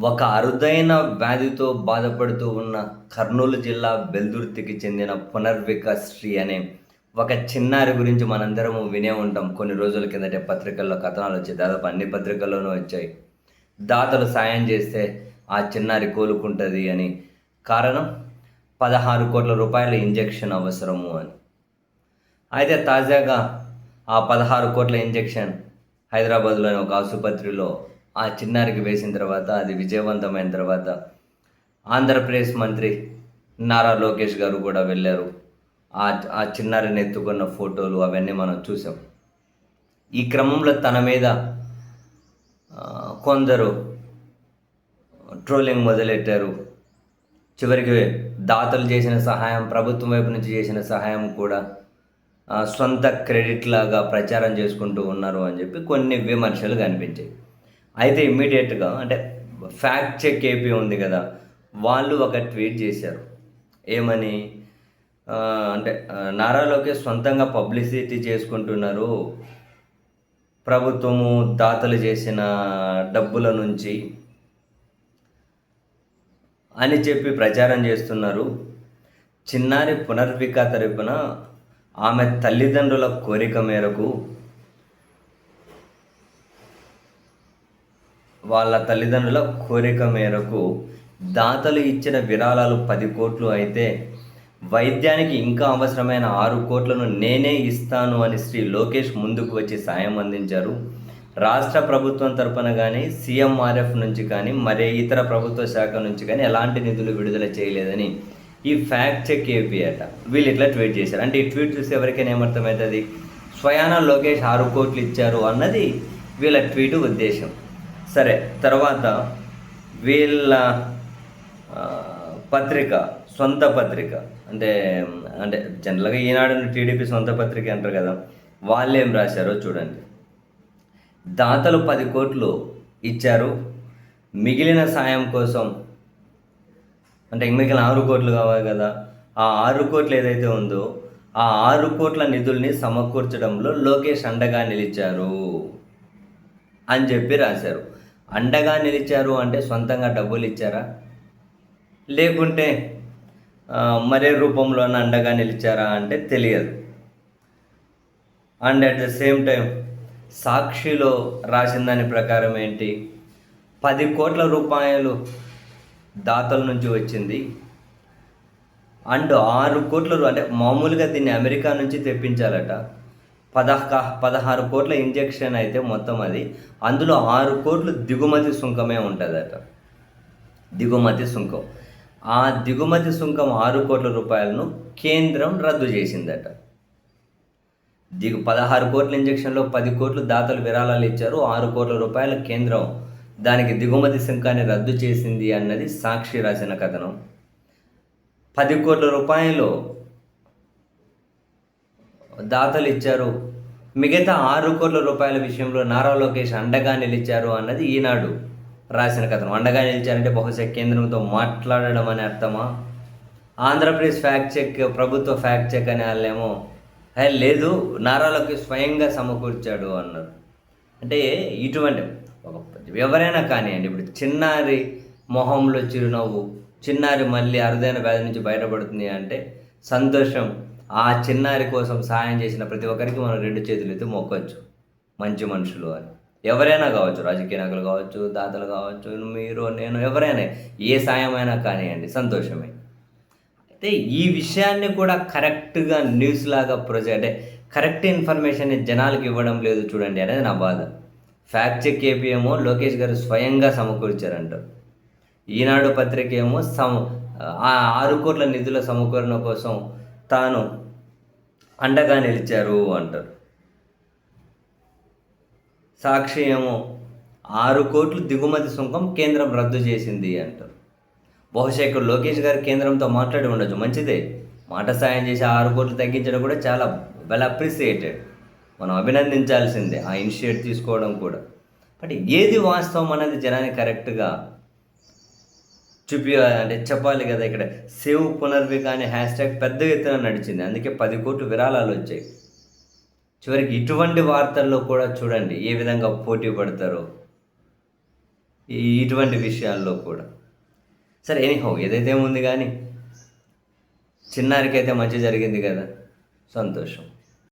ఒక అరుదైన వ్యాధితో బాధపడుతూ ఉన్న కర్నూలు జిల్లా బెల్దుర్తికి చెందిన పునర్వికాస్ శ్రీ అనే ఒక చిన్నారి గురించి మనందరము వినే ఉంటాం. కొన్ని రోజుల కిందటే పత్రికల్లో కథనాలు వచ్చాయి. దాదాపు అన్ని పత్రికల్లోనూ వచ్చాయి. దాతలు సాయం చేస్తే ఆ చిన్నారి కోలుకుంటుంది అని. కారణం 16 కోట్ల రూపాయల ఇంజెక్షన్ అవసరము అని. అయితే తాజాగా ఆ 16 కోట్ల ఇంజెక్షన్ హైదరాబాద్లోని ఒక ఆసుపత్రిలో ఆ చిన్నారికి వేసిన తర్వాత, అది విజయవంతమైన తర్వాత ఆంధ్రప్రదేశ్ మంత్రి నారా లోకేష్ గారు కూడా వెళ్ళారు. ఆ ఆ చిన్నారిని ఎత్తుకున్న ఫోటోలు అవన్నీ మనం చూసాం. ఈ క్రమంలో తన మీద కొందరు ట్రోలింగ్ మొదలెట్టారు. చివరికి దాతలు చేసిన సహాయం, ప్రభుత్వం వైపు నుంచి చేసిన సహాయం కూడా సొంత క్రెడిట్ లాగా ప్రచారం చేసుకుంటూ ఉన్నారు అని చెప్పి కొన్ని విమర్శలు కనిపించాయి. అయితే ఇమ్మీడియట్గా అంటే ఫ్యాక్ట్ చెక్ ఏపీ ఉంది కదా, వాళ్ళు ఒక ట్వీట్ చేశారు. ఏమని అంటే నారా లోకేష్ సొంతంగా పబ్లిసిటీ చేసుకుంటున్నారు, ప్రభుత్వము దాతలు చేసిన డబ్బుల నుంచి అని చెప్పి ప్రచారం చేస్తున్నారు. చిన్నారి పునర్విక తరపున ఆమె తల్లిదండ్రుల కోరిక మేరకు, వాళ్ళ తల్లిదండ్రుల కోరిక మేరకు దాతలు ఇచ్చిన విరాళాలు 10 కోట్లు అయితే, వైద్యానికి ఇంకా అవసరమైన 6 కోట్లను నేనే ఇస్తాను అని శ్రీ లోకేష్ ముందుకు వచ్చి సాయం అందించారు. రాష్ట్ర ప్రభుత్వం తరపున కానీ, సీఎంఆర్ఎఫ్ నుంచి కానీ, మరే ఇతర ప్రభుత్వ శాఖ నుంచి కానీ ఎలాంటి నిధులు విడుదల చేయలేదని ఈ ఫ్యాక్ట్ చెక్ ఏపీ అట వీళ్ళు ఇట్లా ట్వీట్ చేశారు. అంటే ఈ ట్వీట్ చూసి ఎవరికైనా ఏమర్థమవుతుంది, స్వయాన లోకేష్ 6 కోట్లు ఇచ్చారు అన్నది వీళ్ళ ట్వీట్ ఉద్దేశం. సరే, తర్వాత వీళ్ళ పత్రిక, సొంత పత్రిక, అంటే అంటే జనరల్గా ఈనాడు టీడీపీ సొంత పత్రిక అంటారు కదా, వాళ్ళు ఏం రాశారో చూడండి. దాతలు 10 కోట్లు ఇచ్చారు, మిగిలిన సాయం కోసం, అంటే మిగిలిన 6 కోట్లు కావాలి కదా, ఆ 6 కోట్లు ఏదైతే ఉందో ఆ 6 కోట్ల నిధుల్ని సమకూర్చడంలో లోకేష్ అండగా నిలిచారు అని చెప్పి రాశారు. అండగా నిలిచారు అంటే సొంతంగా డబ్బులు ఇచ్చారా, లేకుంటే మరే రూపంలోనే అండగా నిలిచారా అంటే తెలియదు. And at the same time సాక్షిలో రాసిన దాని ప్రకారం ఏంటి, 10 కోట్ల రూపాయలు దాతల నుంచి వచ్చింది. అండ్ 6 కోట్ల అంటే మామూలుగా దీన్ని అమెరికా నుంచి తెప్పించాలట. 16 కోట్ల ఇంజెక్షన్ అయితే మొత్తం అది, అందులో 6 కోట్లు దిగుమతి సుంకమే ఉంటుందట. దిగుమతి సుంకం, ఆ దిగుమతి సుంకం 6 కోట్ల రూపాయలను కేంద్రం రద్దు చేసిందట. 16 కోట్ల ఇంజెక్షన్లో 10 కోట్లు దాతలు విరాళాలు ఇచ్చారు, 6 కోట్ల రూపాయల కేంద్రం దానికి దిగుమతి సుంకాన్ని రద్దు చేసింది అన్నది సాక్షి రాసిన కథనం. 10 కోట్ల రూపాయలు దాతలు ఇచ్చారు, మిగతా 6 కోట్ల రూపాయల విషయంలో నారా లోకేష్ అండగా నిలిచారు అన్నది ఈనాడు రాసిన కథనం. అండగా నిలిచారంటే బహుశా కేంద్రంతో మాట్లాడడం అని అర్థమా? ఆంధ్రప్రదేశ్ ఫ్యాక్ట్ చెక్, ప్రభుత్వ ఫ్యాక్ట్ చెక్ అనే వాళ్ళేమో లేదు, నారా లోకేష్ స్వయంగా సమకూర్చాడు అన్నారు. అంటే ఇటువంటి ఎవరైనా కానివ్వండి, ఇప్పుడు చిన్నారి మొహంలో చిరునవ్వు, చిన్నారి మళ్ళీ అరుదైన వ్యాధి నుంచి బయటపడుతుంది అంటే సంతోషం. ఆ చిన్నారి కోసం సాయం చేసిన ప్రతి ఒక్కరికి మనం 2 చేతులు ఎత్తి మొక్కొచ్చు, మంచి మనుషులు అని. ఎవరైనా కావచ్చు, రాజకీయ నాయకులు కావచ్చు, దాతలు కావచ్చు, మీరు, నేను, ఎవరైనా ఏ సాయమైనా కానివ్వండి సంతోషమే. అయితే ఈ విషయాన్ని కూడా కరెక్ట్గా న్యూస్ లాగా అంటే కరెక్ట్ ఇన్ఫర్మేషన్ జనాలకు ఇవ్వడం లేదు చూడండి అనేది నా బాధ. ఫ్యాక్ట్ చెక్ ఏపీ ఏమో లోకేష్ గారు స్వయంగా సమకూర్చారంటారు, ఈనాడు పత్రిక ఏమో 6 కోట్ల నిధుల సమకూరణ కోసం తాను అండగా నిలిచారు అంటారు. సాక్షి ఏమో 6 కోట్లు దిగుమతి సుంకం కేంద్రం రద్దు చేసింది అంటారు. బహుశా ఇక్కడ లోకేష్ గారు కేంద్రంతో మాట్లాడి ఉండొచ్చు, మంచిదే. మాట సాయం చేసి 6 కోట్లు తగ్గించడం కూడా చాలా వెల్ అప్రిసియేటెడ్, మనం అభినందించాల్సిందే ఆ ఇనిషియేట్ తీసుకోవడం కూడా. బట్ ఏది వాస్తవం అనేది జనానికి కరెక్ట్గా అంటే చెప్పాలి కదా. ఇక్కడ సేవ్ పునర్విక అనే హ్యాష్ట్యాగ్ పెద్ద ఎత్తున నడిచింది, అందుకే 10 కోట్లు విరాళాలు వచ్చాయి. చివరికి ఇటువంటి వార్తల్లో కూడా చూడండి ఏ విధంగా పోటీ పడతారో. ఇటువంటి విషయాల్లో కూడా. సరే ఎనీహౌ ఏదైతే ఉంది కానీ చిన్నారికైతే మంచి జరిగింది కదా, సంతోషం.